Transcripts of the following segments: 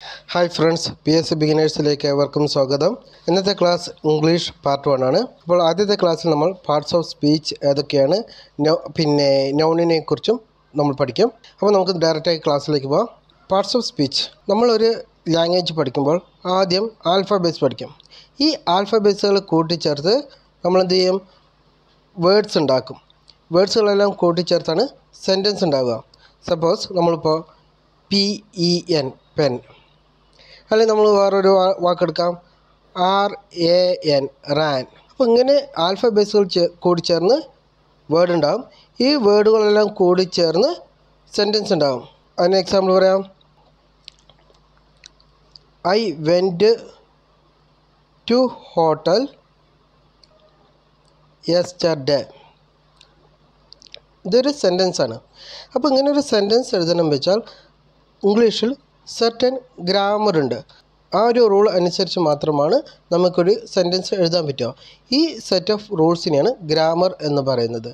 Hi friends, PSC ബിഗിനേഴ്സിലേക്ക് ഏവർക്കും സ്വാഗതം. ഇന്നത്തെ ക്ലാസ് ഇംഗ്ലീഷ് പാർട്ട് 1 ആണ്. അപ്പോൾ ആദ്യത്തെ ക്ലാസ്സിൽ നമ്മൾ പാർട്സ് ഓഫ് സ്പീച്ച് ഏതൊക്കെയാണ്, പിന്നെ നൗണിനെ കുറിച്ചും നമ്മൾ പഠിക്കും. അപ്പോൾ നമുക്ക് ഡയറക്റ്റായി ക്ലാസ്സിലേക്ക് പോകാം. Parts of speech. നമ്മളൊരു ലാംഗ്വേജ് പഠിക്കുമ്പോൾ ആദ്യം ആൽഫബേറ്റ്സ് പഠിക്കും. ഈ ആൽഫബേറ്റ്സുകൾ കൂട്ടിച്ചേർത്ത് നമ്മളെന്ത് ചെയ്യും? വേർഡ്സ് ഉണ്ടാക്കും. വേർഡ്സുകളെല്ലാം കൂട്ടിച്ചേർത്താണ് സെൻറ്റൻസ് ഉണ്ടാവുക. സപ്പോസ് നമ്മളിപ്പോൾ PEN പെൻ, അല്ലെങ്കിൽ നമ്മൾ വേറൊരു വാക്കെടുക്കാം, RAN റാൻ. അപ്പോൾ ഇങ്ങനെ ആൽഫബേറ്റ്സുകൾ കൂടിച്ചേർന്ന് വേർഡ് ഉണ്ടാകും. ഈ വേർഡുകളെല്ലാം കൂടിച്ചേർന്ന് സെൻറ്റൻസ് ഉണ്ടാകും. അതിന് എക്സാമ്പിൾ പറയാം. I went to hotel yesterday. ഇതൊരു സെൻറ്റൻസാണ്. അപ്പോൾ ഇങ്ങനെ ഒരു സെൻറ്റൻസ് എഴുതണം വെച്ചാൽ ഇംഗ്ലീഷിൽ സർട്ടൻ ഗ്രാമർ ഉണ്ട്. ആ ഒരു റൂൾ അനുസരിച്ച് മാത്രമാണ് നമുക്കൊരു സെൻറ്റൻസ് എഴുതാൻ പറ്റുക. ഈ സെറ്റ് ഓഫ് റൂൾസിനെയാണ് ഗ്രാമർ എന്ന് പറയുന്നത്.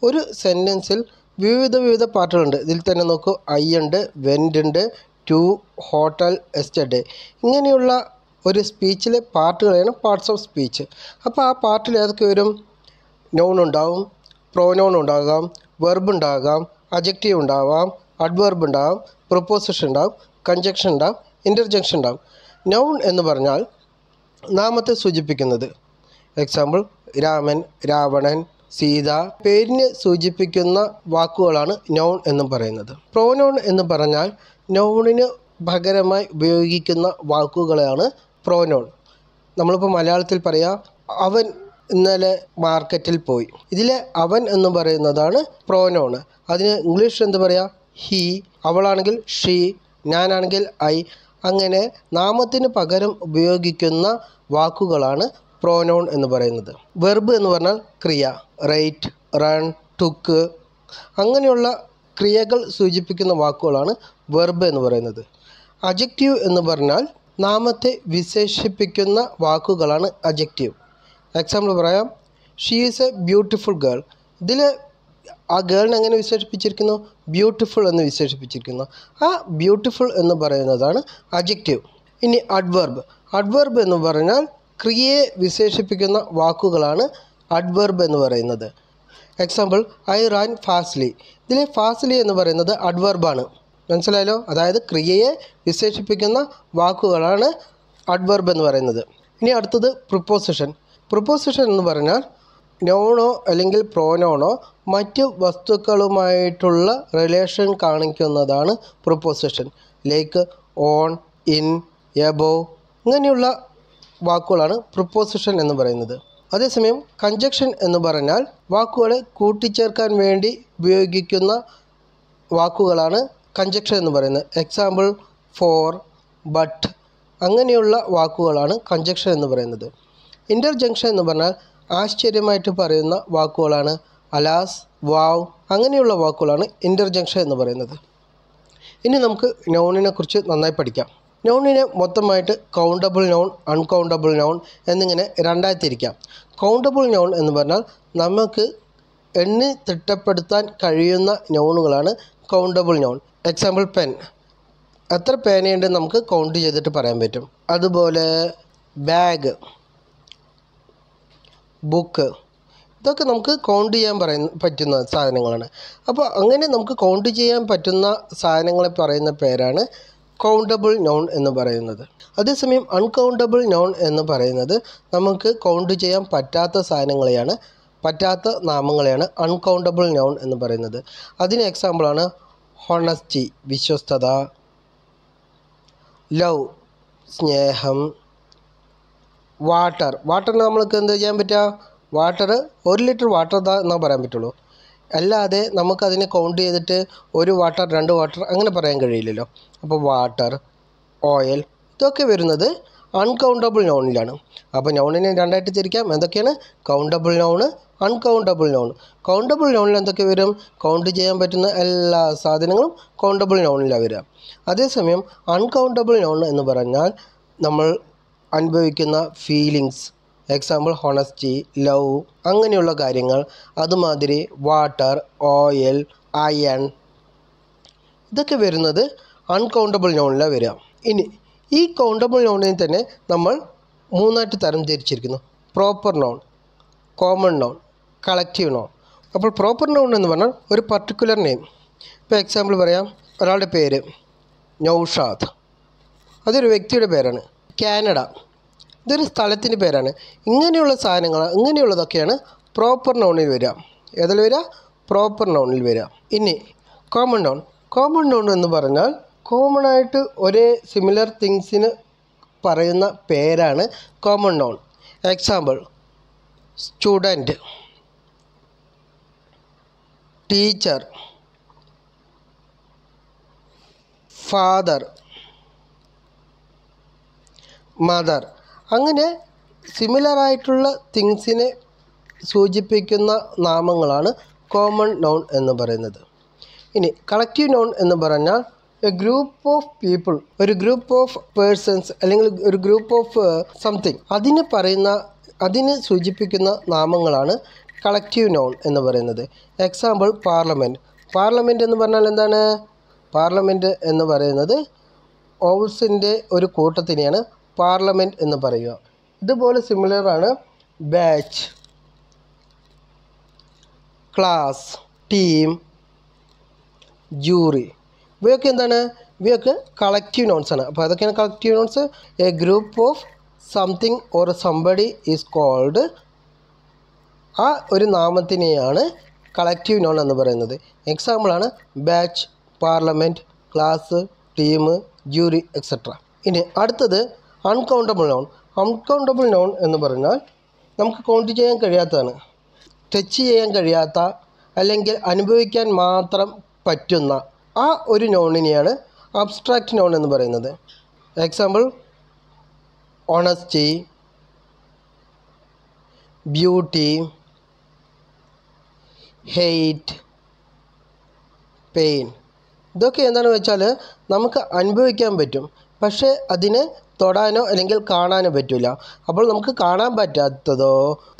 ഒരു സെൻറ്റൻസിൽ വിവിധ പാർട്ടുകളുണ്ട്. ഇതിൽ തന്നെ നോക്കൂ, ഐ ഉണ്ട്, വെൻ്റ് ഉണ്ട്, ടു, ഹോട്ടൽ, എസ്റ്റർഡേ. ഇങ്ങനെയുള്ള ഒരു സ്പീച്ചിലെ പാർട്ടുകളാണ് പാർട്സ് ഓഫ് സ്പീച്ച്. അപ്പോൾ ആ പാർട്ടിൽ ഏതൊക്കെ വരും? നൗൺ ഉണ്ടാവും, പ്രോനൗൺ ഉണ്ടാകാം, വെർബ് ഉണ്ടാകാം, അഡ്ജക്റ്റീവ് ഉണ്ടാവാം, അഡ്വർബ് ഉണ്ടാകും, പ്രിപ്പോസിഷൻ ഉണ്ടാകും, കൺജക്ഷൻ ഉണ്ടാകും, ഇൻ്റർജെക്ഷൻ ഉണ്ടാകും. നൗൺ എന്ന് പറഞ്ഞാൽ നാമത്തെ സൂചിപ്പിക്കുന്നത്. എക്സാമ്പിൾ രാമൻ, രാവണൻ, സീത. പേരിനെ സൂചിപ്പിക്കുന്ന വാക്കുകളാണ് നൗൺ എന്ന് പറയുന്നത്. പ്രോനൗൺ എന്ന് പറഞ്ഞാൽ നൗണിന് പകരമായി ഉപയോഗിക്കുന്ന വാക്കുകളാണ് പ്രോനൗൺ. നമ്മളിപ്പോൾ മലയാളത്തിൽ പറയാം, അവൻ ഇന്നലെ മാർക്കറ്റിൽ പോയി. ഇതിലെ അവൻ എന്ന് പറയുന്നതാണ് പ്രോനൗൺ. അതിന് ഇംഗ്ലീഷിൽ എന്ത് പറയാം? ഹി. അവളാണെങ്കിൽ ഷീ, ഞാനാണെങ്കിൽ ഐ. അങ്ങനെ നാമത്തിന് പകരം ഉപയോഗിക്കുന്ന വാക്കുകളാണ് പ്രോനൗൺ എന്ന് പറയുന്നത്. വെർബ് എന്ന് പറഞ്ഞാൽ ക്രിയ. Write, run, took. അങ്ങനെയുള്ള ക്രിയകൾ സൂചിപ്പിക്കുന്ന വാക്കുകളാണ് വെർബ് എന്ന് പറയുന്നത്. അഡ്ജക്റ്റീവ് എന്ന് പറഞ്ഞാൽ നാമത്തെ വിശേഷിപ്പിക്കുന്ന വാക്കുകളാണ് അഡ്ജക്റ്റീവ്. എക്സാമ്പിൾ പറയാം, she is A beautiful girl. ഇതിൽ ആ ഗേളിനെ എങ്ങനെ വിശേഷിപ്പിച്ചിരിക്കുന്നു? ബ്യൂട്ടിഫുൾ എന്ന് വിശേഷിപ്പിച്ചിരിക്കുന്നു. ആ ബ്യൂട്ടിഫുൾ എന്ന് പറയുന്നതാണ് അഡ്ജക്റ്റീവ്. ഇനി അഡ്വർബ്. അഡ്വർബ് എന്ന് പറഞ്ഞാൽ ക്രിയയെ വിശേഷിപ്പിക്കുന്ന വാക്കുകളാണ് അഡ്വർബ് എന്ന് പറയുന്നത്. Example I Rann fastly. ഇതിൽ ഫാസ്റ്റ്ലി എന്ന് പറയുന്നത് അഡ്വർബാണ്. മനസ്സിലായല്ലോ? അതായത് ക്രിയയെ വിശേഷിപ്പിക്കുന്ന വാക്കുകളാണ് അഡ്വർബ് എന്ന് പറയുന്നത്. ഇനി അടുത്തത് പ്രിപ്പോസിഷൻ. പ്രിപ്പോസിഷൻ എന്ന് പറഞ്ഞാൽ നൗണോ അല്ലെങ്കിൽ പ്രോനൗണോ മറ്റ് വസ്തുക്കളുമായിട്ടുള്ള റിലേഷൻ കാണിക്കുന്നതാണ് preposition. Like on, in, above. ഇങ്ങനെയുള്ള വാക്കുകളാണ് പ്രിപ്പോസിഷൻ എന്ന് പറയുന്നത്. അതേസമയം കൺജക്ഷൻ എന്ന് പറഞ്ഞാൽ വാക്കുകളെ കൂട്ടിച്ചേർക്കാൻ വേണ്ടി ഉപയോഗിക്കുന്ന വാക്കുകളാണ് കൺജക്ഷൻ എന്ന് പറയുന്നത്. Example for, but. അങ്ങനെയുള്ള വാക്കുകളാണ് കൺജക്ഷൻ എന്ന് പറയുന്നത്. ഇൻ്റർജെക്ഷൻ എന്ന് പറഞ്ഞാൽ ആശ്ചര്യമായിട്ട് പറയുന്ന വാക്കുകളാണ് അലാസ്, വാവ്. അങ്ങനെയുള്ള വാക്കുകളാണ് ഇൻ്റർജെക്ഷൻ എന്ന് പറയുന്നത്. ഇനി നമുക്ക് നൗണിനെ കുറിച്ച് നന്നായി പഠിക്കാം. നൗണിനെ മൊത്തമായിട്ട് കൗണ്ടബിൾ നൗൺ, അൺകൗണ്ടബിൾ നൗൺ എന്നിങ്ങനെ രണ്ടായി തിരിക്കാം. കൗണ്ടബിൾ നൗൺ എന്ന് പറഞ്ഞാൽ നമുക്ക് എണ്ണി തിട്ടപ്പെടുത്താൻ കഴിയുന്ന നൗണുകളാണ് കൗണ്ടബിൾ നൗൺ. Example pen. എത്ര പേനയുണ്ടെന്ന് നമുക്ക് കൗണ്ട് ചെയ്തിട്ട് പറയാൻ പറ്റും. അതുപോലെ ബാഗ്, ബുക്ക്. ഇതൊക്കെ നമുക്ക് കൗണ്ട് ചെയ്യാൻ പറ്റുന്ന സാധനങ്ങളാണ്. അപ്പോൾ അങ്ങനെ നമുക്ക് കൗണ്ട് ചെയ്യാൻ പറ്റുന്ന സാധനങ്ങളെ പറയുന്ന പേരാണ് കൗണ്ടബിൾ നൗൺ എന്ന് പറയുന്നത്. അതേസമയം അൺകൗണ്ടബിൾ നൗൺ എന്ന് പറയുന്നത് നമുക്ക് കൗണ്ട് ചെയ്യാൻ പറ്റാത്ത സാധനങ്ങളെയാണ്, പറ്റാത്ത നാമങ്ങളെയാണ് അൺകൗണ്ടബിൾ നൗൺ എന്ന് പറയുന്നത്. അതിന് എക്സാമ്പിളാണ് ഹോണസ്റ്റി, വിശ്വസ്തത, ലവ്, സ്നേഹം, വാട്ടർ. വാട്ടറിന് നമ്മൾക്ക് എന്ത് ചെയ്യാൻ പറ്റുക? വാട്ടർ 1 ലിറ്റർ വാട്ടർ എന്നാ പറയാൻ പറ്റുള്ളൂ. അല്ലാതെ നമുക്കതിനെ കൗണ്ട് ചെയ്തിട്ട് 1 വാട്ടർ 2 വാട്ടർ അങ്ങനെ പറയാൻ കഴിയില്ലല്ലോ. അപ്പോൾ വാട്ടർ, ഓയിൽ, ഇതൊക്കെ വരുന്നത് അൺകൗണ്ടബിൾ നൗണിലാണ്. അപ്പോൾ നൗണിനെ രണ്ടായിട്ട് തിരിക്കാം. എന്തൊക്കെയാണ്? Countable noun, uncountable noun. Countable നൗണിൽ എന്തൊക്കെ വരും? കൗണ്ട് ചെയ്യാൻ പറ്റുന്ന എല്ലാ സാധനങ്ങളും കൗണ്ടബിൾ നൗണിലാണ് വരിക. അതേസമയം അൺകൗണ്ടബിൾ നൗൺ എന്ന് പറഞ്ഞാൽ നമ്മൾ അനുഭവിക്കുന്ന ഫീലിങ്സ്. എക്സാമ്പിൾ ഹോണസ്റ്റി, ലവ്, അങ്ങനെയുള്ള കാര്യങ്ങൾ. അതുമാതിരി വാട്ടർ, ഓയിൽ, അയൺ. ഇതൊക്കെ വരുന്നത് അൺകൗണ്ടബിൾ നൗണിലാണ് വരിക. ഇനി ഈ കൗണ്ടബിൾ നോണിനെ തന്നെ നമ്മൾ മൂന്നായിട്ട് തരം തിരിച്ചിരിക്കുന്നു. Proper non, common non, collective noun. അപ്പോൾ പ്രോപ്പർ നോൺ എന്ന് പറഞ്ഞാൽ ഒരു പർട്ടിക്കുലർ നെയിം. ഇപ്പോൾ എക്സാമ്പിൾ പറയാം, ഒരാളുടെ പേര് നൗഷാദ്, അതൊരു വ്യക്തിയുടെ പേരാണ്. കാനഡ, ഇതൊരു സ്ഥലത്തിൻ്റെ പേരാണ്. ഇങ്ങനെയുള്ള സാധനങ്ങൾ, ഇങ്ങനെയുള്ളതൊക്കെയാണ് പ്രോപ്പർ നോണിൽ വരിക. ഏതിൽ വരിക? പ്രോപ്പർ നോണിൽ വരിക. ഇനി കോമൺ നോൺ. കോമൺ നോൺ എന്ന് പറഞ്ഞാൽ കോമൺ ആയിട്ട് ഒരേ സിമിലർ തിങ്സിന് പറയുന്ന പേരാണ് common non. Example student, teacher, father, mother. അങ്ങനെ സിമിലറായിട്ടുള്ള തിങ്സിനെ സൂചിപ്പിക്കുന്ന നാമങ്ങളാണ് കോമൺ നോൺ എന്ന് പറയുന്നത്. ഇനി കളക്റ്റീവ് നോൺ എന്ന് പറഞ്ഞാൽ എ ഗ്രൂപ്പ് ഓഫ് പീപ്പിൾ, ഒരു ഗ്രൂപ്പ് ഓഫ് പേഴ്സൺസ് അല്ലെങ്കിൽ ഒരു ഗ്രൂപ്പ് ഓഫ് സംതിങ്, അതിന് സൂചിപ്പിക്കുന്ന നാമങ്ങളാണ് കളക്റ്റീവ് നോൺ എന്ന് പറയുന്നത്. Example parliament. പാർലമെൻറ്റ് എന്ന് പറഞ്ഞാൽ എന്താണ്? പാർലമെൻറ്റ് എന്ന് പറയുന്നത് ഔൾസിൻ്റെ ഒരു കൂട്ടത്തിനെയാണ് പാർലമെൻറ്റ് എന്ന് പറയുക. ഇതുപോലെ സിമിലറാണ് ബാച്ച്, ക്ലാസ്, ടീം, ജൂറി. ഇവയൊക്കെ എന്താണ്? ഇവയൊക്കെ കളക്റ്റീവ് നോൺസ് ആണ്. അപ്പോൾ അതൊക്കെയാണ് collective nouns. A group of something or somebody is called, ആ ഒരു നാമത്തിനെയാണ് കളക്റ്റീവ് നോൺ എന്ന് പറയുന്നത്. എക്സാമ്പിളാണ് batch, parliament, class, team, jury etcetera. ഇനി അടുത്തത് അൺകൗണ്ടബിൾ നോൺ. അൺകൗണ്ടബിൾ നോൺ എന്ന് പറഞ്ഞാൽ നമുക്ക് കൗണ്ട് ചെയ്യാൻ കഴിയാത്തതാണ്, ടച്ച് ചെയ്യാൻ കഴിയാത്ത, അല്ലെങ്കിൽ അനുഭവിക്കാൻ മാത്രം പറ്റുന്ന ആ ഒരു നോണിനെയാണ് അബ്സ്ട്രാക്റ്റ് നോൺ എന്ന് പറയുന്നത്. Example honesty, beauty, hate, pain. ഇതൊക്കെ എന്താണെന്ന് വെച്ചാൽ നമുക്ക് അനുഭവിക്കാൻ പറ്റും, പക്ഷേ അതിനെ തൊടാനോ അല്ലെങ്കിൽ കാണാനോ പറ്റില്ല. അപ്പോൾ നമുക്ക് കാണാൻ പറ്റാത്തതോ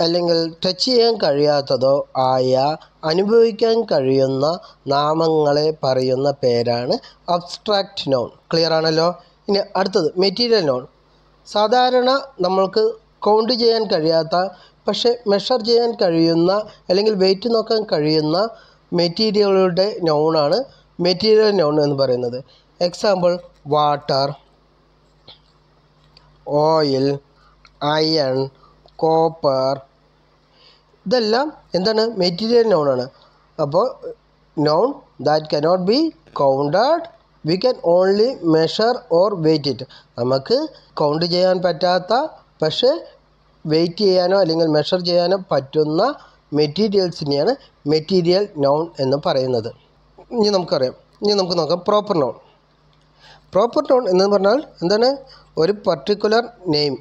അല്ലെങ്കിൽ ടച്ച് ചെയ്യാൻ കഴിയാത്തതോ ആയ അനുഭവിക്കാൻ കഴിയുന്ന നാമങ്ങളെ പറയുന്ന പേരാണ് അബ്സ്ട്രാക്റ്റ് നോൺ. ക്ലിയർ ആണല്ലോ? ഇനി അടുത്തത് മെറ്റീരിയൽ നോൺ. സാധാരണ നമ്മൾക്ക് കൗണ്ട് ചെയ്യാൻ കഴിയാത്ത പക്ഷേ മെഷർ ചെയ്യാൻ കഴിയുന്ന അല്ലെങ്കിൽ വെയിറ്റ് നോക്കാൻ കഴിയുന്ന മെറ്റീരിയലുകളുടെ നോണാണ് മെറ്റീരിയൽ നോൺ എന്ന് പറയുന്നത്. Example water, oil, iron, copper. ഇതെല്ലാം എന്താണ്? മെറ്റീരിയൽ നോണാണ്. അപ്പോൾ noun that cannot be counted, we can only measure or weight it. നമുക്ക് കൗണ്ട് ചെയ്യാൻ പറ്റാത്ത പക്ഷേ വെയിറ്റ് ചെയ്യാനോ അല്ലെങ്കിൽ മെഷർ ചെയ്യാനോ പറ്റുന്ന മെറ്റീരിയൽസിനെയാണ് മെറ്റീരിയൽ നോൺ എന്ന് പറയുന്നത്. ഇനി നമുക്ക് നോക്കാം പ്രോപ്പർ നോൺ. പ്രോപ്പർ നോൺ എന്ന് പറഞ്ഞാൽ എന്താണ്? ഒരു പർട്ടിക്കുലർ നെയിം.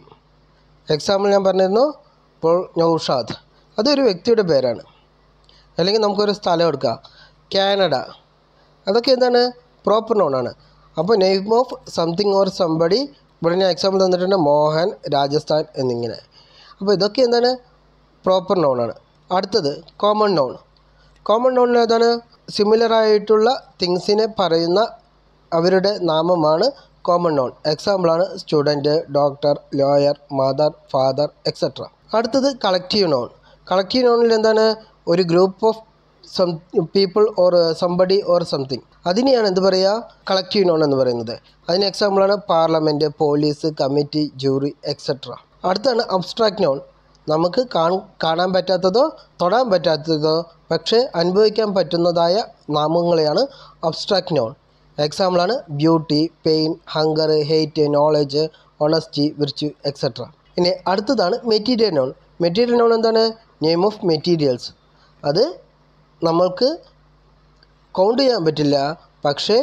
എക്സാമ്പിൾ ഞാൻ പറഞ്ഞിരുന്നു, ഇപ്പോൾ നൗഷാദ്, അതൊരു വ്യക്തിയുടെ പേരാണ്. അല്ലെങ്കിൽ നമുക്കൊരു സ്ഥലം എടുക്കാം, കാനഡ, അതൊക്കെ എന്താണ്? പ്രോപ്പർ നോണാണ്. അപ്പോൾ name of something or somebody, ഇവിടെ ഞാൻ എക്സാമ്പിൾ തന്നിട്ടുണ്ട്, മോഹൻ, രാജസ്ഥാൻ എന്നിങ്ങനെ. അപ്പോൾ ഇതൊക്കെ എന്താണ്? പ്രോപ്പർ നോണാണ്. അടുത്തത് കോമൺ നോൺ. കോമൺ നോണിൽ ഏതാണ്? സിമിലറായിട്ടുള്ള തിങ്സിനെ പറയുന്ന അവരുടെ നാമമാണ് കോമൺ നോൺ. എക്സാമ്പിളാണ് student, doctor, lawyer, mother, father etcetera. അടുത്തത് കളക്റ്റീവ് നോൺ. കളക്റ്റീവ് നോണിൽ എന്താണ്? ഒരു group of people or somebody or something, അതിനെയാണ് എന്ത് പറയുക? കളക്റ്റീവ് നോൺ എന്ന് പറയുന്നത്. അതിന് എക്സാമ്പിളാണ് parliament, police, committee, jury etcetera. അടുത്താണ് അബ്സ്ട്രാക്റ്റ് നോൺ. നമുക്ക് കാണാൻ പറ്റാത്തതോ തൊടാൻ പറ്റാത്തതോ പക്ഷേ അനുഭവിക്കാൻ പറ്റുന്നതായ നാമങ്ങളെയാണ് അബ്സ്ട്രാക്റ്റ് നോൺ. എക്സാമ്പിളാണ് beauty, pain, hunger, hate, knowledge, honesty, virtue etcetera. ഇനി അടുത്തതാണ് മെറ്റീരിയൽ നോൺ. മെറ്റീരിയൽ നോൺ എന്താണ്? Name of materials. അത് നമ്മൾക്ക് കൗണ്ട് ചെയ്യാൻ പറ്റില്ല, പക്ഷേ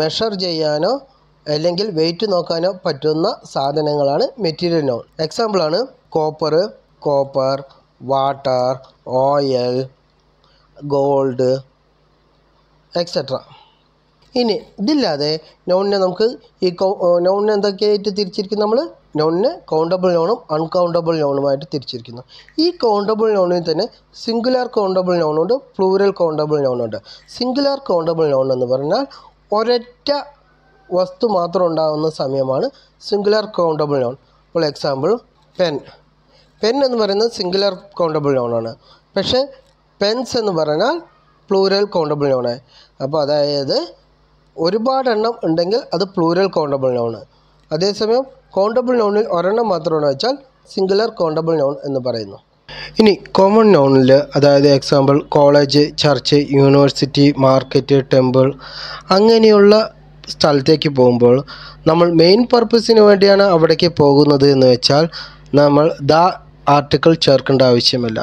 മെഷർ ചെയ്യാനോ അല്ലെങ്കിൽ വെയിറ്റ് നോക്കാനോ പറ്റുന്ന സാധനങ്ങളാണ് മെറ്റീരിയൽ നോൺ. എക്സാമ്പിളാണ് copper, water, oil, gold etcetera. ഇനി ഇതില്ലാതെ നോണിനെ നമുക്ക് നോണിനെ എന്തൊക്കെയായിട്ട് തിരിച്ചിരിക്കുന്നു? നമ്മൾ നോണിനെ കൗണ്ടബിൾ നോണും അൺകൗണ്ടബിൾ നോണുമായിട്ട് തിരിച്ചിരിക്കുന്നു. ഈ കൗണ്ടബിൾ നോണിൽ തന്നെ സിംഗുലാർ കൗണ്ടബിൾ നോണുണ്ട്, പ്ലൂറൽ കൗണ്ടബിൾ നോണുണ്ട്. സിംഗുലാർ കൗണ്ടബിൾ നോൺ എന്ന് പറഞ്ഞാൽ ഒരൊറ്റ വസ്തു മാത്രം ഉണ്ടാകുന്ന സമയമാണ് singular countable noun. For example pen. Pen എന്ന് പറയുന്നത് സിംഗുലർ കൗണ്ടബിൾ നൗണാണ്. പക്ഷേ പെൻസ് എന്ന് പറഞ്ഞാൽ പ്ലൂരൽ കൗണ്ടബിൾ നൗണാണ്. അപ്പോൾ അതായത് ഒരുപാട് എണ്ണം ഉണ്ടെങ്കിൽ അത് പ്ലൂരൽ കൗണ്ടബിൾ നൗണ്. അതേസമയം കൗണ്ടബിൾ നൗണിൽ ഒരെണ്ണം മാത്രമാണ് വെച്ചാൽ സിംഗുലർ കൗണ്ടബിൾ നൗൺ എന്ന് പറയുന്നു. ഇനി കോമൺ നൗണിൽ അതായത് example college, church, university, market, temple അങ്ങനെയുള്ള സ്ഥലത്തേക്ക് പോകുമ്പോൾ നമ്മൾ മെയിൻ പർപ്പസിന് വേണ്ടിയാണ് അവിടേക്ക് പോകുന്നത് എന്ന് വെച്ചാൽ നമ്മൾ ദ ആർട്ടിക്കിൾ ചേർക്കേണ്ട ആവശ്യമില്ല.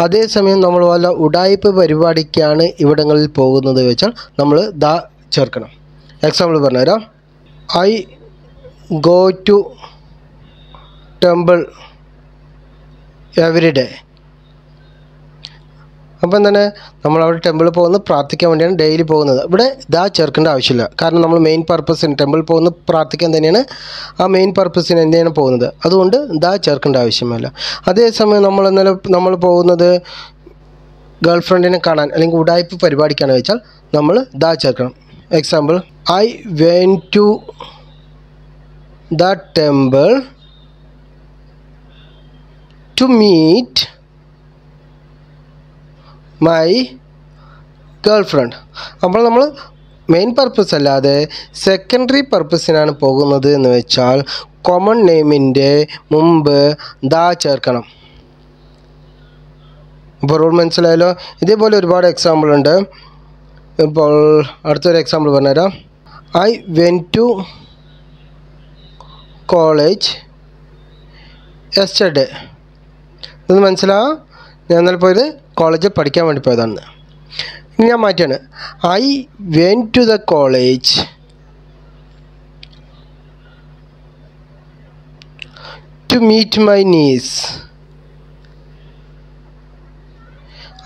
അതേസമയം നമ്മൾ വല്ല ഉഡായിപ്പ് പരിപാടിക്കാണ് ഇവിടങ്ങളിൽ പോകുന്നത് വെച്ചാൽ നമ്മൾ ദ ചേർക്കണം. എക്സാമ്പിൾ പറഞ്ഞുതരാം. I go to temple every day. അപ്പം തന്നെ നമ്മൾ അവിടെ ടെമ്പിളിൽ പോകുന്നത് പ്രാർത്ഥിക്കാൻ വേണ്ടിയാണ് ഡെയിലി പോകുന്നത്. ഇവിടെ ദാ ചേർക്കേണ്ട ആവശ്യമില്ല. കാരണം നമ്മൾ മെയിൻ പർപ്പസിന് ടെമ്പിളിൽ പോകുന്നത് പ്രാർത്ഥിക്കാൻ തന്നെയാണ്. ആ മെയിൻ പർപ്പസിന് തന്നെയാണ് പോകുന്നത്. അതുകൊണ്ട് ദാ ചേർക്കേണ്ട ആവശ്യമില്ല. അതേസമയം നമ്മൾ പോകുന്നത് ഗേൾ ഫ്രണ്ടിനെ കാണാൻ അല്ലെങ്കിൽ ഉഡായിപ്പ് പരിപാടിക്കാണ് വെച്ചാൽ നമ്മൾ ദാ ചേർക്കണം. Example I went to the temple to meet my girl friend. അപ്പോൾ നമ്മൾ മെയിൻ പർപ്പസ് അല്ലാതെ സെക്കൻഡറി പർപ്പസിനാണ് പോകുന്നത് എന്ന് വെച്ചാൽ കോമൺ നെയിമിൻ്റെ മുമ്പ് ദാ ചേർക്കണം. ഇപ്പോൾ റൂൾ മനസ്സിലായല്ലോ. ഇതേപോലെ ഒരുപാട് എക്സാമ്പിൾ ഉണ്ട്. ഇപ്പോൾ അടുത്തൊരു എക്സാമ്പിൾ പറഞ്ഞുതരാം. I went to college yesterday. ഇതൊന്ന് മനസ്സിലാവും. ഞാൻ ഇന്നലെ പോയത് കോളേജിൽ പഠിക്കാൻ വേണ്ടി പോയതാണ്. ഇനി ഞാൻ മാറ്റാണ്. I went to the college to meet my niece.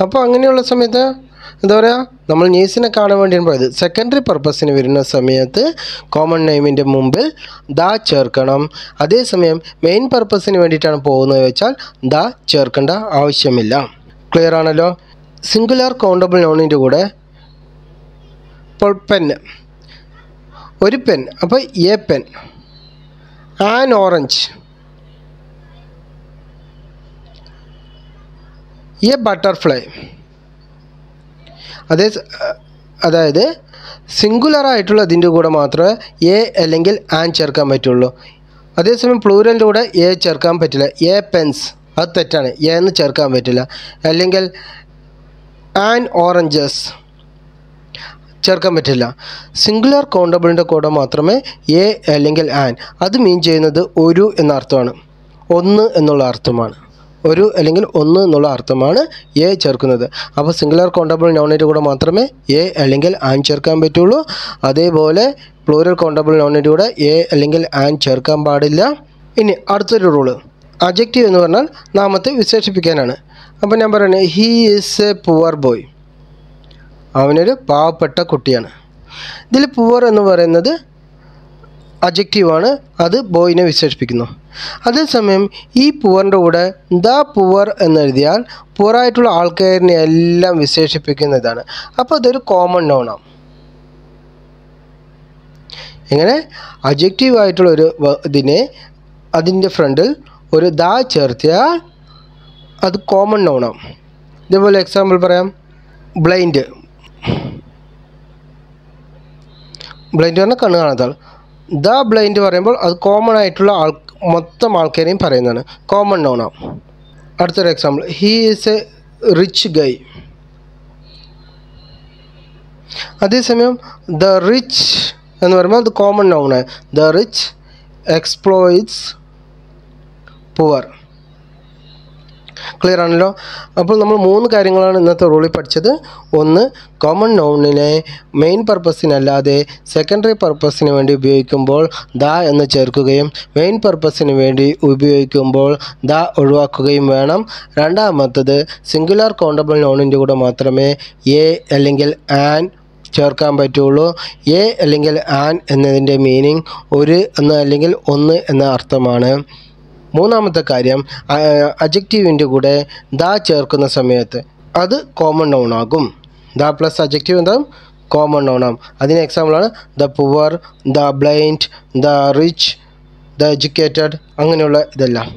അപ്പോൾ അങ്ങനെയുള്ള സമയത്ത് എന്താ പറയുക, നമ്മൾ നീസിനെ കാണാൻ വേണ്ടിയാണ് പോയത്. സെക്കൻഡറി പർപ്പസിന് വരുന്ന സമയത്ത് കോമൺ നെയിമിൻ്റെ മുമ്പിൽ ദാ ചേർക്കണം. അതേസമയം മെയിൻ പർപ്പസിന് വേണ്ടിയിട്ടാണ് പോകുന്നത് വെച്ചാൽ ദാ ചേർക്കേണ്ട ആവശ്യമില്ല. ക്ലിയർ ആണല്ലോ. സിംഗുലർ കൗണ്ടബിൾ നൗണിൻ്റെ കൂടെ ഇപ്പോൾ പെന്ന്, ഒരു പെൻ. അപ്പോൾ A pen, an orange, A butterfly. അതായത് സിംഗുലറായിട്ടുള്ള ഇതിൻ്റെ കൂടെ മാത്രമേ എ അല്ലെങ്കിൽ ആൻ ചേർക്കാൻ പറ്റുള്ളൂ. അതേസമയം പ്ലൂരലിൻ്റെ കൂടെ എ ചേർക്കാൻ പറ്റില്ല. എ പെൻസ്, അത് തെറ്റാണ്. എ എന്ന് ചേർക്കാൻ പറ്റില്ല. അല്ലെങ്കിൽ ആൻ ഓറഞ്ചസ് ചേർക്കാൻ പറ്റില്ല. സിംഗുലർ കൗണ്ടബിളിൻ്റെ കൂടെ മാത്രമേ എ അല്ലെങ്കിൽ ആൻ, അത് മീൻ ചെയ്യുന്നത് ഒരു എന്ന അർത്ഥമാണ്, ഒന്ന് എന്നുള്ള അർത്ഥമാണ്. ഒരു അല്ലെങ്കിൽ ഒന്ന് എന്നുള്ള അർത്ഥമാണ് എ ചേർക്കുന്നത്. അപ്പോൾ സിംഗുലർ കൗണ്ടബിൾ നൗണിൻ്റെ കൂടെ മാത്രമേ എ അല്ലെങ്കിൽ ആൻ ചേർക്കാൻ പറ്റുള്ളൂ. അതേപോലെ പ്ലൂറൽ കൗണ്ടബിൾ നൗണിൻ്റെ കൂടെ എ അല്ലെങ്കിൽ ആൻ ചേർക്കാൻ പാടില്ല. ഇനി അടുത്തൊരു റൂള്, അഡ്ജക്റ്റീവ് എന്ന് പറഞ്ഞാൽ നാമത്തെ വിശേഷിപ്പിക്കാനാണ്. അപ്പോൾ ഞാൻ പറയുന്നത് he is A poor boy. അവനൊരു പാവപ്പെട്ട കുട്ടിയാണ്. ഇതിൽ പുവർ എന്ന് പറയുന്നത് അഡ്ജക്റ്റീവാണ്, അത് ബോയിനെ വിശേഷിപ്പിക്കുന്നു. അതേസമയം ഈ പുവറിൻ്റെ കൂടെ ദ പുവർ എന്നെഴുതിയാൽ പുവറായിട്ടുള്ള ആൾക്കാരിനെ എല്ലാം വിശേഷിപ്പിക്കുന്നതാണ്. അപ്പോൾ അതൊരു കോമൺ നൗണാണ്. എങ്ങനെ അഡ്ജക്റ്റീവായിട്ടുള്ള ഒരു ഇതിനെ അതിൻ്റെ ഫ്രണ്ടിൽ ഒരു ദ ചേർത്തിയാൽ അത് കോമൺ നൗണാണ്. ഇതേപോലെ എക്സാമ്പിൾ പറയാം. ബ്ലൈൻഡ്. ബ്ലൈൻഡ് പറഞ്ഞാൽ കണ്ണ് കാണാത്ത ആൾ. ദ ബ്ലൈൻഡ് പറയുമ്പോൾ അത് കോമൺ ആയിട്ടുള്ള മൊത്തം ആൾക്കാരെയും പറയുന്നതാണ്, കോമൺ നൗണാണ്. അടുത്തൊരു example, he is a rich guy. അതേസമയം ദ റിച്ച് എന്ന് പറയുമ്പോൾ അത് കോമൺ നൗണാണ്. The rich exploits poor. Clear ആണല്ലോ. അപ്പോൾ നമ്മൾ 3 കാര്യങ്ങളാണ് ഇന്നത്തെ റൂളിൽ പഠിച്ചത്. ഒന്ന്, കോമൺ നൗണിനെ മെയിൻ പർപ്പസിനല്ലാതെ സെക്കൻഡറി പർപ്പസിന് വേണ്ടി ഉപയോഗിക്കുമ്പോൾ ദ എന്ന് ചേർക്കുകയും മെയിൻ പർപ്പസിന് വേണ്ടി ഉപയോഗിക്കുമ്പോൾ ദ ഒഴിവാക്കുകയും വേണം. രണ്ടാമത്തത്, സിംഗുലർ കൗണ്ടബിൾ നൗണിൻ്റെ കൂടെ മാത്രമേ എ അല്ലെങ്കിൽ ആൻ ചേർക്കാൻ പറ്റുള്ളൂ. എ അല്ലെങ്കിൽ ആൻ എന്നതിൻ്റെ മീനിങ് ഒരു എന്ന് അല്ലെങ്കിൽ ഒന്ന് എന്ന അർത്ഥമാണ്. മൂന്നാമത്തെ കാര്യം, അഡ്ജക്റ്റീവിൻ്റെ കൂടെ ദ ചേർക്കുന്ന സമയത്ത് അത് കോമൺ നൗൺ ആകും. ദ പ്ലസ് അഡ്ജക്റ്റീവ് എന്താകും? കോമൺ നൗണാണ്. അതിന് എക്സാമ്പിളാണ് the poor, the blind, the rich, the educated, അങ്ങനെയുള്ള ഇതെല്ലാം.